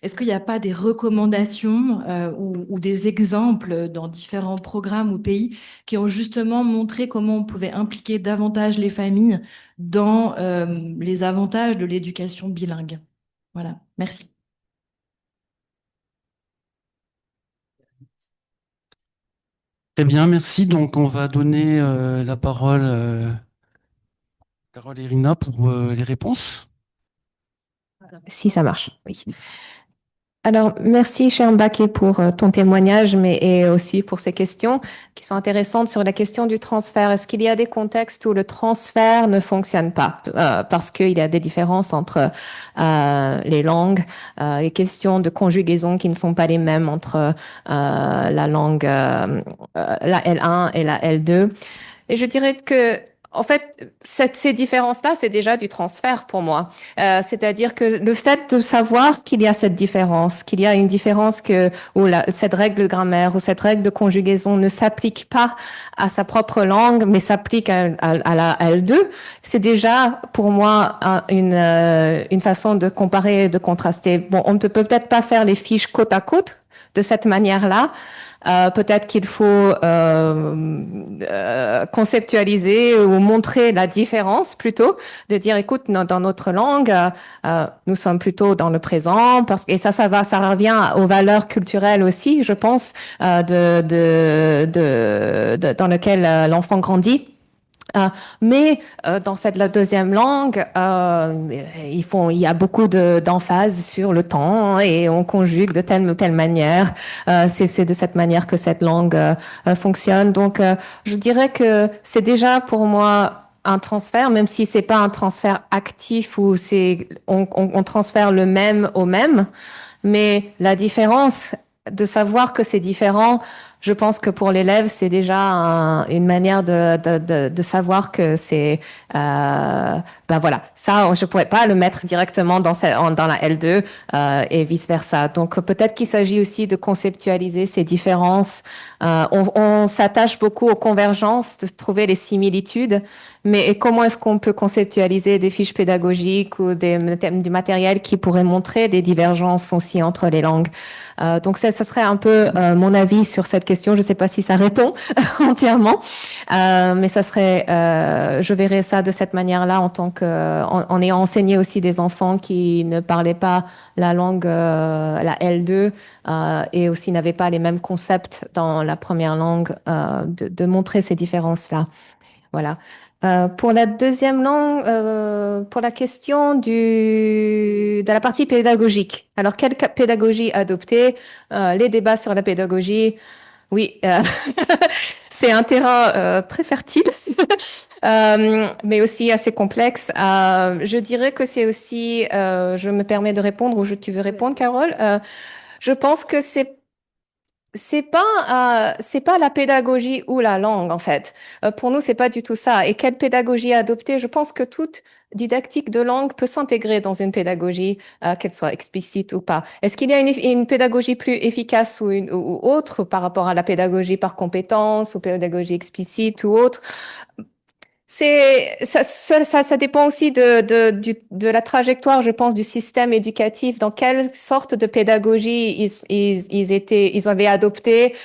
est-ce qu'il n'y a pas des recommandations ou des exemples dans différents programmes ou pays qui ont justement montré comment on pouvait impliquer davantage les familles dans les avantages de l'éducation bilingue? Voilà, merci. Très bien, merci. Donc, on va donner la parole à Carole et Irina pour les réponses. Si ça marche, oui. Alors, merci, cher Mbaké, pour ton témoignage, mais et aussi pour ces questions qui sont intéressantes sur la question du transfert. Est-ce qu'il y a des contextes où le transfert ne fonctionne pas parce qu'il y a des différences entre les langues, les questions de conjugaison qui ne sont pas les mêmes entre la langue, la L1 et la L2. Et je dirais que en fait, ces différences-là, c'est déjà du transfert pour moi. C'est-à-dire que le fait de savoir qu'il y a cette différence, qu'il y a une différence où cette règle de grammaire ou cette règle de conjugaison ne s'applique pas à sa propre langue, mais s'applique à la L2, c'est déjà pour moi une façon de comparer et de contraster. Bon, on ne peut peut-être pas faire les fiches côte à côte de cette manière-là. Peut-être qu'il faut conceptualiser ou montrer la différence plutôt, de dire écoute, dans notre langue, nous sommes plutôt dans le présent, et ça revient aux valeurs culturelles aussi, je pense, dans lequel l'enfant grandit. Mais dans la deuxième langue, il y a beaucoup d'emphase sur le temps et on conjugue de telle ou telle manière. C'est de cette manière que cette langue fonctionne. Donc, je dirais que c'est déjà pour moi un transfert, même si c'est pas un transfert actif où on transfère le même au même. Mais la différence, de savoir que c'est différent, je pense que pour l'élève, c'est déjà une manière de savoir que c'est... ben voilà, ça, je pourrais pas le mettre directement dans la L2 et vice-versa. Donc peut-être qu'il s'agit aussi de conceptualiser ces différences. On s'attache beaucoup aux convergences, de trouver les similitudes, mais et comment est-ce qu'on peut conceptualiser des fiches pédagogiques ou du matériel qui pourrait montrer des divergences aussi entre les langues? Donc ça serait un peu mon avis sur cette question. Je ne sais pas si ça répond entièrement, mais ça serait, je verrais ça de cette manière-là en ayant enseigné aussi des enfants qui ne parlaient pas la langue, la L2, et aussi n'avaient pas les mêmes concepts dans la première langue, de montrer ces différences-là. Voilà. Pour la deuxième langue, pour la question de la partie pédagogique. Alors, quelle pédagogie adopter? Les débats sur la pédagogie, oui, c'est un terrain très fertile, mais aussi assez complexe. Je dirais que c'est aussi, je me permets de répondre, ou tu veux répondre, Carole? Je pense que c'est pas la pédagogie ou la langue en fait. Pour nous, c'est pas du tout ça. Et quelle pédagogie adopter? Je pense que toute didactique de langue peut s'intégrer dans une pédagogie, qu'elle soit explicite ou pas. Est-ce qu'il y a une pédagogie plus efficace ou autre par rapport à la pédagogie par compétence ou pédagogie explicite ou autre? Ça dépend aussi de la trajectoire, je pense, du système éducatif. Dans quelle sorte de pédagogie ils avaient adopté,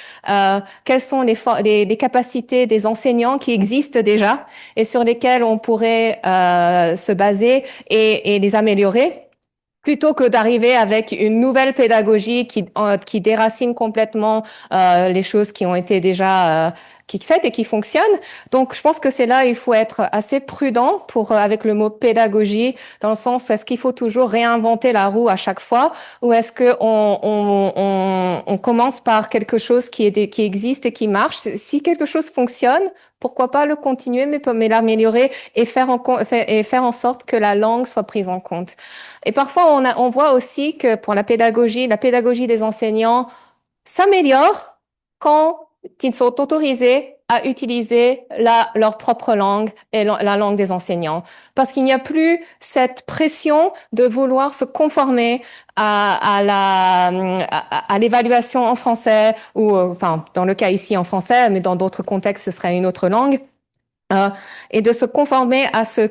quelles sont les capacités des enseignants qui existent déjà et sur lesquelles on pourrait se baser et les améliorer, plutôt que d'arriver avec une nouvelle pédagogie qui déracine complètement les choses qui ont été déjà qui faites et qui fonctionnent. Donc, je pense que c'est là, il faut être assez prudent avec le mot pédagogie, dans le sens où est-ce qu'il faut toujours réinventer la roue à chaque fois, ou est-ce que on commence par quelque chose qui existe et qui marche. Si quelque chose fonctionne, pourquoi pas le continuer, mais l'améliorer et faire en sorte que la langue soit prise en compte. Et parfois, on voit aussi que pour la pédagogie des enseignants s'améliore quand ils sont autorisés à utiliser leur propre langue et la langue des enseignants. Parce qu'il n'y a plus cette pression de vouloir se conformer à l'évaluation en français, ou enfin, dans le cas ici en français, mais dans d'autres contextes, ce serait une autre langue. Et de se conformer à ce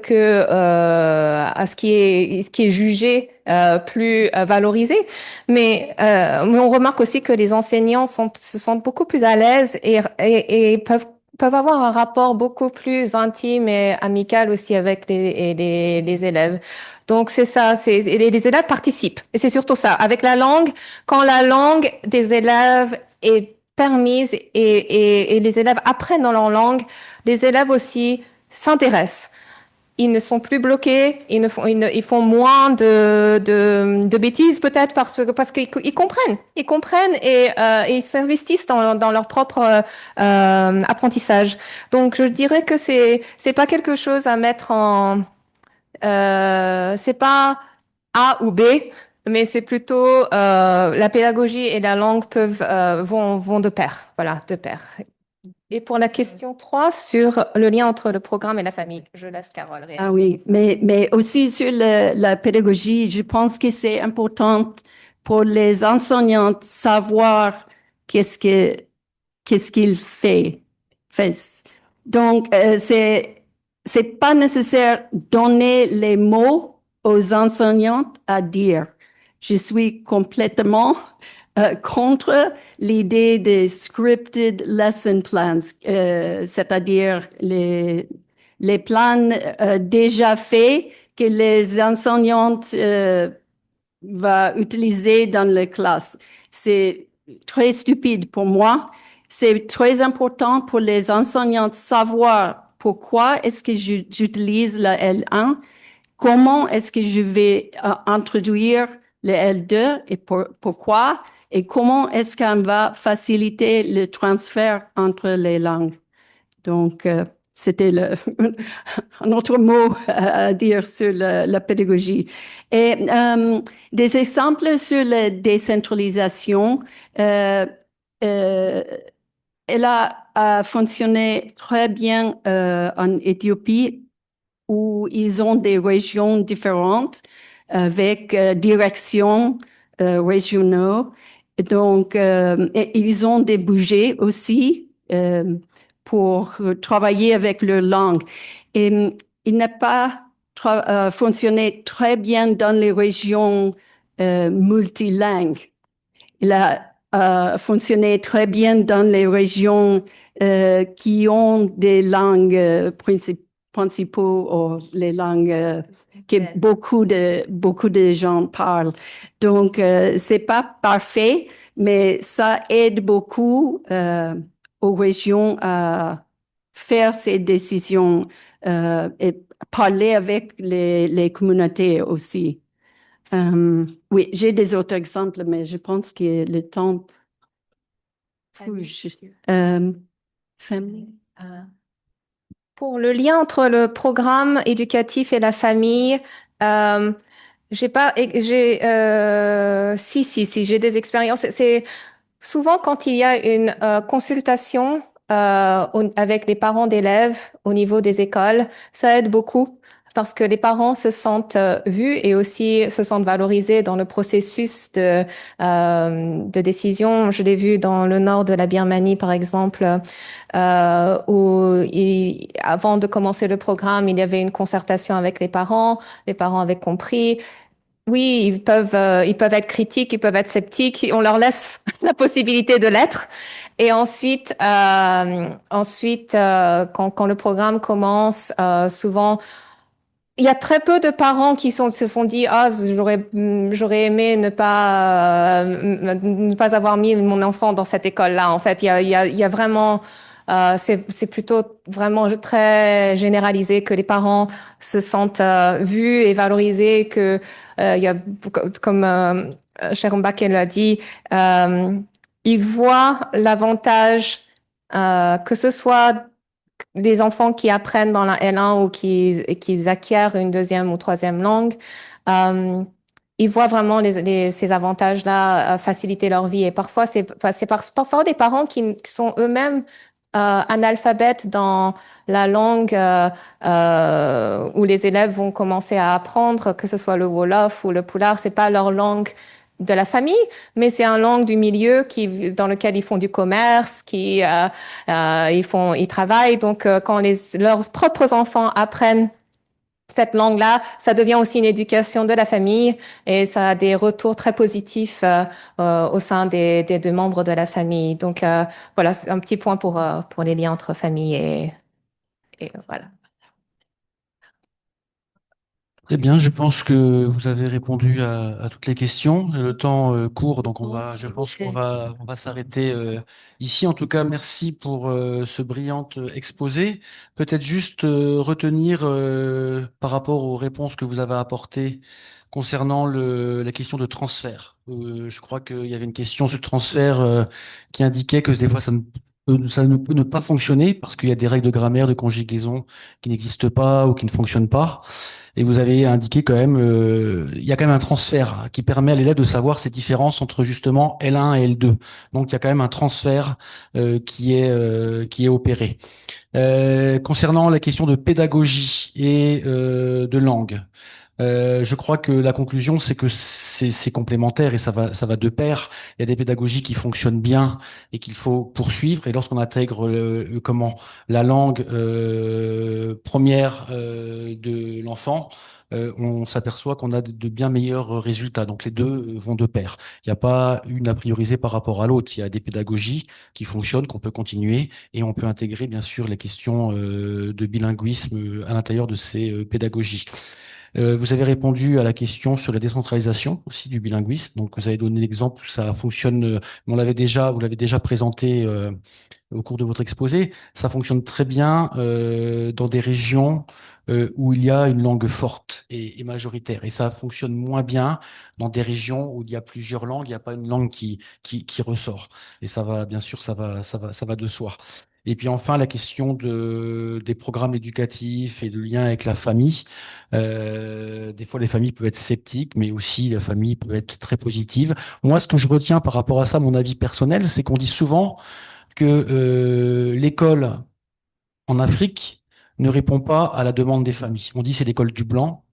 qui est jugé plus valorisé, mais on remarque aussi que les enseignants se sentent beaucoup plus à l'aise et peuvent avoir un rapport beaucoup plus intime et amical aussi avec les élèves. Donc c'est ça, les élèves participent et c'est surtout ça. Avec la langue, quand la langue des élèves est permise et les élèves apprennent dans leur langue, les élèves aussi s'intéressent. Ils ne sont plus bloqués, ils font moins de bêtises peut-être parce qu'ils comprennent. Ils comprennent et ils s'investissent dans leur propre apprentissage. Donc je dirais que c'est pas quelque chose à mettre c'est pas A ou B, mais c'est plutôt la pédagogie et la langue vont de pair. Voilà, de pair. Et pour la question 3 sur le lien entre le programme et la famille, je laisse Carole réagir. Ah oui, mais aussi sur la pédagogie, je pense que c'est important pour les enseignants de savoir qu'est-ce qu'ils font. Donc, c'est pas nécessaire donner les mots aux enseignants à dire. Je suis complètement contre l'idée des scripted lesson plans, c'est-à-dire les plans déjà faits que les enseignantes vont utiliser dans la classe. C'est très stupide pour moi. C'est très important pour les enseignants de savoir pourquoi est-ce que j'utilise la L1, comment est-ce que je vais introduire le L2 et pourquoi, et comment est-ce qu'on va faciliter le transfert entre les langues. Donc, c'était un autre mot à dire sur la pédagogie. Et des exemples sur la décentralisation. Elle a fonctionné très bien en Éthiopie, où ils ont des régions différentes avec directions régionaux. Donc, ils ont des budgets aussi pour travailler avec leur langue. Et il n'a pas fonctionné très bien dans les régions multilingues. Il a fonctionné très bien dans les régions qui ont des langues principaux ou les langues que beaucoup de gens parlent. Donc, c'est pas parfait, mais ça aide beaucoup aux régions à faire ces décisions et parler avec les communautés aussi. Oui, j'ai des autres exemples, mais je pense que le temps fouge. Famille. Pour le lien entre le programme éducatif et la famille, j'ai pas, si, j'ai des expériences. C'est souvent quand il y a une consultation avec les parents d'élèves au niveau des écoles, ça aide beaucoup parce que les parents se sentent vus et aussi se sentent valorisés dans le processus de décision. Je l'ai vu dans le nord de la Birmanie, par exemple, où avant de commencer le programme, il y avait une concertation avec les parents. Les parents avaient compris. Oui, ils peuvent être critiques, ils peuvent être sceptiques. On leur laisse la possibilité de l'être. Et ensuite, quand le programme commence, souvent, il y a très peu de parents qui se sont dit, ah, j'aurais aimé ne pas avoir mis mon enfant dans cette école-là. En fait, il y a vraiment, c'est plutôt vraiment très généralisé que les parents se sentent vus et valorisés, que il y a, comme Sharon Bakel l'a dit, ils voient l'avantage, que ce soit des enfants qui apprennent dans la L1 ou qui acquièrent une deuxième ou troisième langue, ils voient vraiment ces avantages-là faciliter leur vie. Et parfois, parfois des parents qui sont eux-mêmes analphabètes dans la langue où les élèves vont commencer à apprendre, que ce soit le Wolof ou le Pulaar, c'est pas leur langue de la famille, mais c'est une langue du milieu dans lequel ils font du commerce, ils travaillent. Donc, quand leurs propres enfants apprennent cette langue-là, ça devient aussi une éducation de la famille et ça a des retours très positifs au sein des deux membres de la famille. Donc, voilà, c'est un petit point pour les liens entre famille et voilà. Très bien, je pense que vous avez répondu à toutes les questions. Le temps court, donc je pense on va s'arrêter ici. En tout cas, merci pour ce brillant exposé. Peut-être juste retenir par rapport aux réponses que vous avez apportées concernant la question de transfert. Je crois qu'il y avait une question sur le transfert qui indiquait que des fois ça ne peut ne pas fonctionner parce qu'il y a des règles de grammaire, de conjugaison qui n'existent pas ou qui ne fonctionnent pas. Et vous avez indiqué quand même, il y a quand même un transfert qui permet à l'élève de savoir ces différences entre justement L1 et L2. Donc il y a quand même un transfert qui est opéré. Concernant la question de pédagogie et de langue, je crois que la conclusion, c'est que c'est complémentaire et ça va de pair. Il y a des pédagogies qui fonctionnent bien et qu'il faut poursuivre. Et lorsqu'on intègre la langue première de l'enfant, on s'aperçoit qu'on a de bien meilleurs résultats. Donc les deux vont de pair. Il n'y a pas une à prioriser par rapport à l'autre. Il y a des pédagogies qui fonctionnent, qu'on peut continuer, et on peut intégrer bien sûr les questions de bilinguisme à l'intérieur de ces pédagogies. Vous avez répondu à la question sur la décentralisation aussi du bilinguisme. Donc, vous avez donné l'exemple où ça fonctionne. Vous l'avez déjà présenté au cours de votre exposé. Ça fonctionne très bien dans des régions où il y a une langue forte et majoritaire. Et ça fonctionne moins bien dans des régions où il y a plusieurs langues. Il n'y a pas une langue qui ressort. Et ça va, bien sûr, ça va de soi. Et puis enfin, la question des programmes éducatifs et de lien avec la famille. Des fois, les familles peuvent être sceptiques, mais aussi la famille peut être très positive. Moi, ce que je retiens par rapport à ça, mon avis personnel, c'est qu'on dit souvent que l'école en Afrique ne répond pas à la demande des familles. On dit c'est l'école du blanc.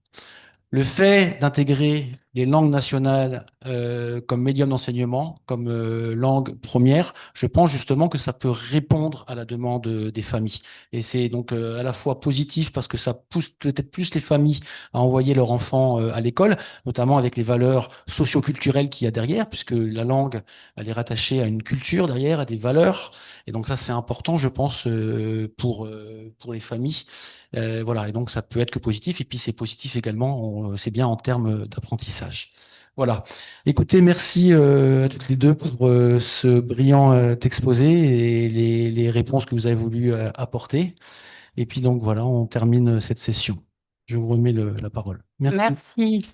Le fait d'intégrer les langues nationales comme médium d'enseignement, comme langue première, je pense justement que ça peut répondre à la demande des familles. Et c'est donc à la fois positif parce que ça pousse peut-être plus les familles à envoyer leurs enfants à l'école, notamment avec les valeurs socioculturelles qu'il y a derrière, puisque la langue, elle est rattachée à une culture derrière, à des valeurs. Et donc ça, c'est important, je pense, pour les familles. Voilà, et donc ça peut être que positif, et puis c'est positif également, c'est bien en termes d'apprentissage. Voilà. Écoutez, merci à toutes les deux pour ce brillant exposé et les réponses que vous avez voulu apporter. Et puis donc voilà, on termine cette session. Je vous remets la parole. Merci. Merci.